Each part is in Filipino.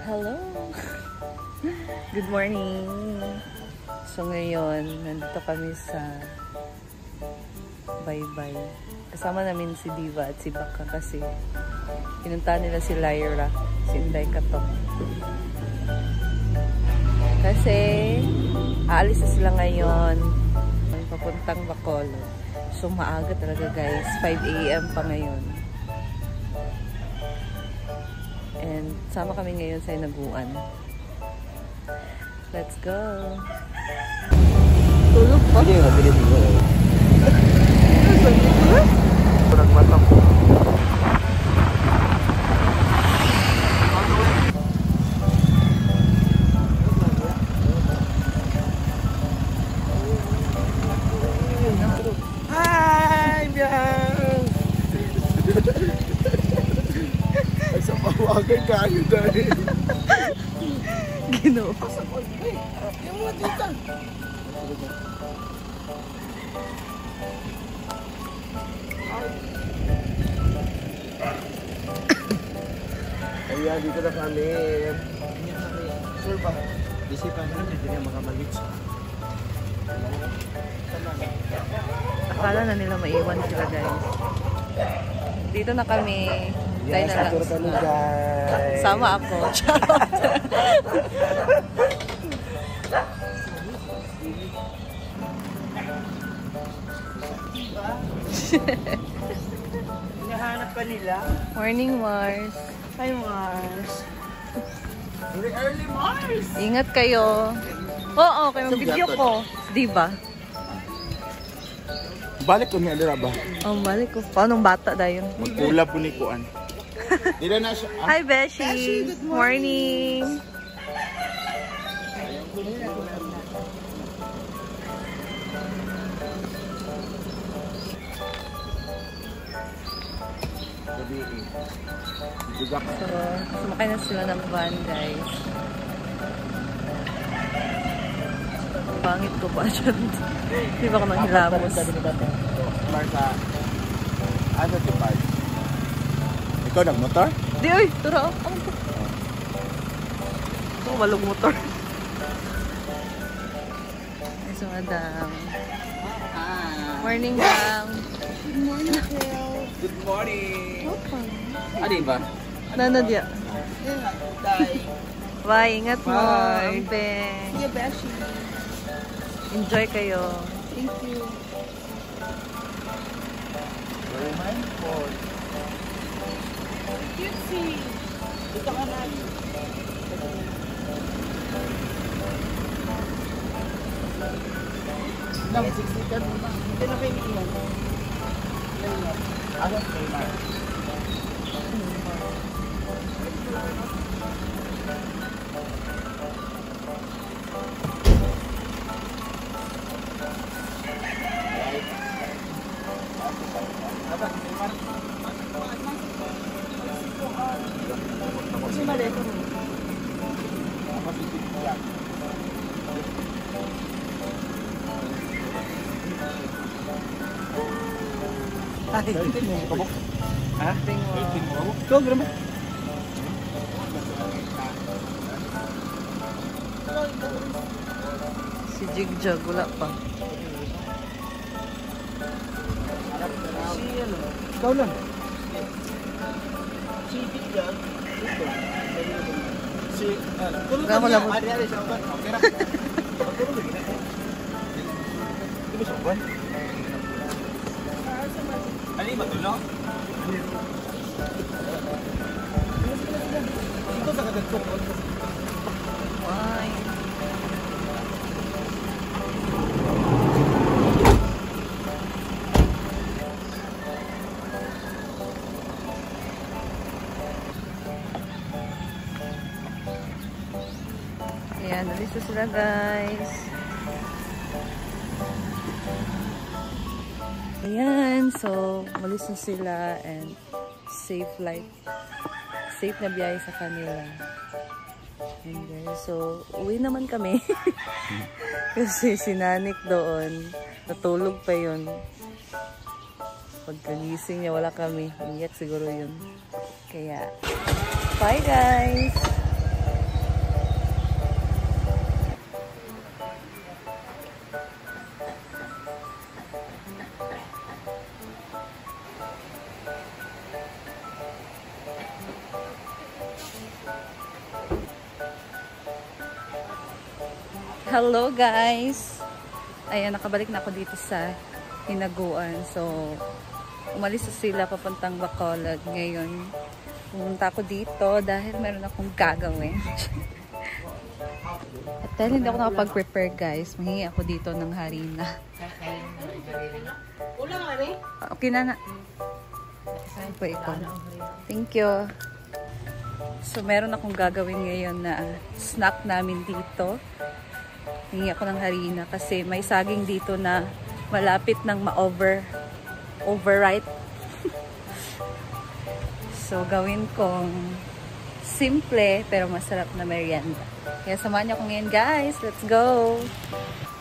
Hello! Good morning! So ngayon, nandito kami sa Baybay. Kasama namin si Diva at si Baka kasi pinuntahan nila si Lyra, si Inday Katok. Kasi aalis na sila ngayon papuntang Bacolod. So maaga talaga guys, 5 AM pa ngayon. And sama kami ngayon sa Inaguan. Let's go! Tulog pa? Hindi, mabilis ko eh. Kurang matang. Hi, Biang! Ay, sa pawagan kayo dahil. Ginoo. Yung mga dito. Ayan, dito na kami. Sure ba? Isipan nyo, hindi na makabalik siya. Akala na nila maiwan sila guys. Dito na kami. Yes, atur kami guys. Sama ako. Hinahanap ka nila? Morning Mars. Hi Mars. Very early Mars. Ingat kayo. Oo, kayo mag-video ko. Diba? Balik ko niya dira ba? Oh, balik ko. Paano bata dayon? Magkula po ni Kuan. Dila na siya. Hi Beshi. Good morning. Gabi eh. Juga ka. So, sumakay na sila ng van, guys. Pangit ko pa dyan. Di ba ka nang hilamos? Marsa. Ano si Paz? Ikaw nagmotor? Di, oy! Tura, oh. Ito, walong motor. Ay, so, madam. Morning, ma'am. Good morning, Phil. Good morning. Welcome. Ano ba? Nanadya. Bye. Bye, ingat mo. Bye. Ampeng. Sige, Beshi. Enjoy kayo. Thank you. Very mindful. Cutesy. Dito ka na. Nang 60 ka muna. Dito na kayo ilan. Ano kay Mar? Kasi malito mo. Ay, Ha? tingwa. Ikaw, grama. Si Jigjag, wala pa. Si ano? Ikaw lang. Si Bigyan. Si... Tulog Gamo lang mo. Ari-ari sa uban. Okay ra. Tulog lagi na. Di ba sa uban? Ano yung matulog? Ito sa kagagkong. Why? Ayan, nalis na sila guys. Ayan, so malis na sila and safe flight. Safe na biyahe sa kanila. And then, so, uwi naman kami. Kasi si Nanik doon, natulog pa yun. Pagkagising niya, wala kami. Iyak siguro yun. Kaya, bye guys! Hello guys! Ayan, nakabalik na ako dito sa Hinaguan. So, umalis na sila papuntang Bacolod. Ngayon, pumunta ako dito dahil meron akong gagawin. At dahil hindi ako nakapag-prepare guys, mahingi ako dito ng harina. Ulang ano eh? Okay na na. Po ikaw. Thank you. So, meron akong gagawin ngayon na snack namin dito. Hingi ako ng harina kasi may saging dito na malapit ng overripe. So, gawin kong simple pero masarap na merienda. Kaya samahan niyo ako ngayon guys. Let's go!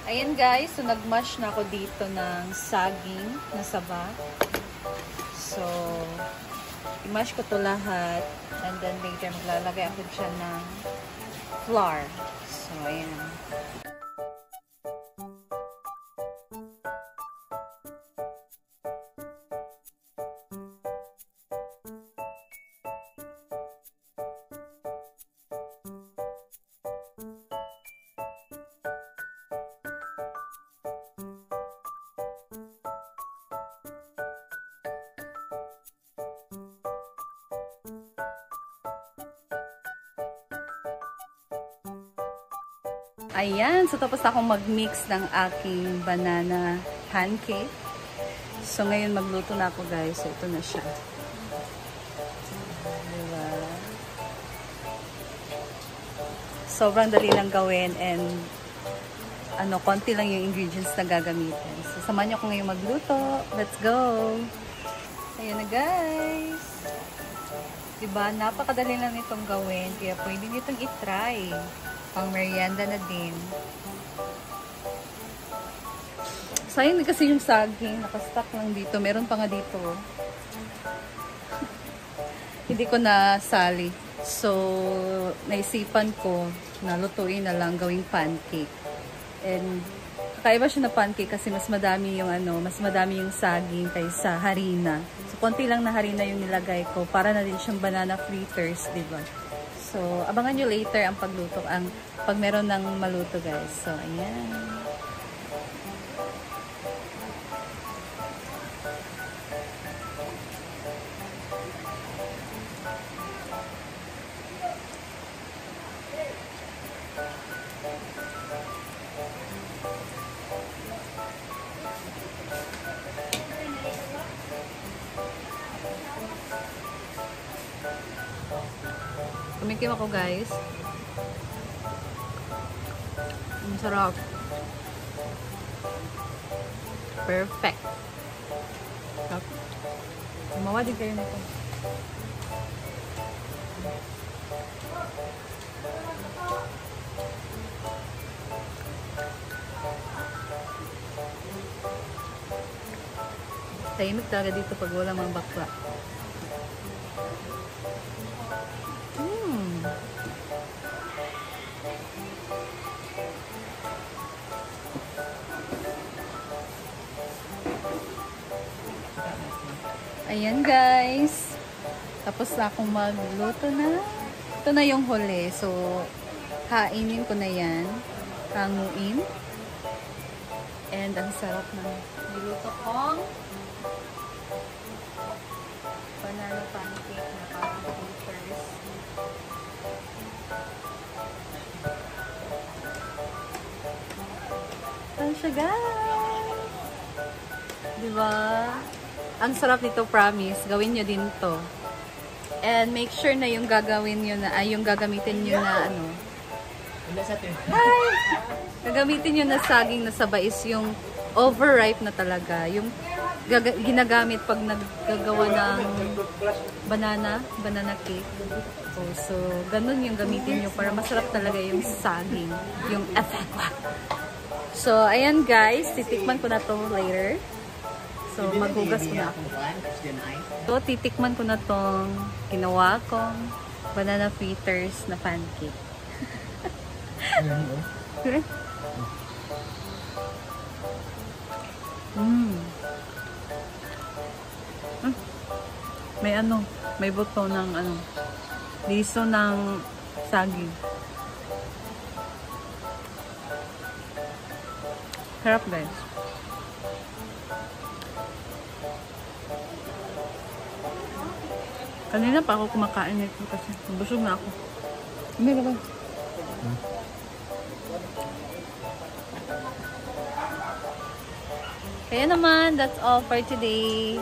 Ayan guys, so nagmash na ako dito ng saging na saba. So, i-mash ko to lahat. And then later, maglalagay ako dyan ng flour. So, ayan. Ayan, so tapos akong mag-mix ng aking banana pancake. So ngayon magluto na ako guys. So ito na siya. Diba? Sobrang dali lang gawin and konti lang yung ingredients na gagamitin. So samahan niyo ako ngayon magluto. Let's go! Ayan na guys! Diba? Napakadali lang itong gawin. Kaya pwede nyo itong itry. Pang merienda na din. Sayang kasi yung saging. Nakastock lang dito. Meron pa nga dito. Hindi ko nasali. So, naisipan ko na lutuin na lang gawing pancake. And, kakaiba siya na pancake kasi mas madami yung mas madami yung saging kaysa harina. So, konti lang na harina yung nilagay ko. Para na din siyang banana fritters, diba? So, abangan nyo later ang pagluto, pag meron ng maluto guys. So, ayan. Tumikim ako guys. Ang sarap. Perfect. Sarap. Gumawa din kayo nito. Tahimik talaga dito pag wala mga bakla. Ayan guys. Tapos na akong magluto na. Ito na yung huli. So, kainin ko na yan. Hanguin. And ang sarap na niluto kong banana pancake na parang fritters. Ito siya guys. Diba? Ang sarap nito, promise. Gawin nyo din to. And make sure na yung gagawin nyo na, yung gagamitin nyo na Hi! Gagamitin nyo na saging na saba is yung overripe na talaga. Yung ginagamit pag naggagawa ng banana cake. So, ganun yung gamitin nyo para masarap talaga yung saging. Yung effect. So, ayan guys. Titikman ko na to later. So, maghugas ko na ako. So, titikman ko na tong ginawa kong banana fritters na pancake. May may buto ng Liso ng saging. Sarap guys. Kanina pa ako kumakain nito kasi busog na ako. Hindi naman. Kaya naman, that's all for today.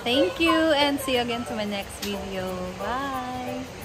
Thank you and see you again to my next video. Bye!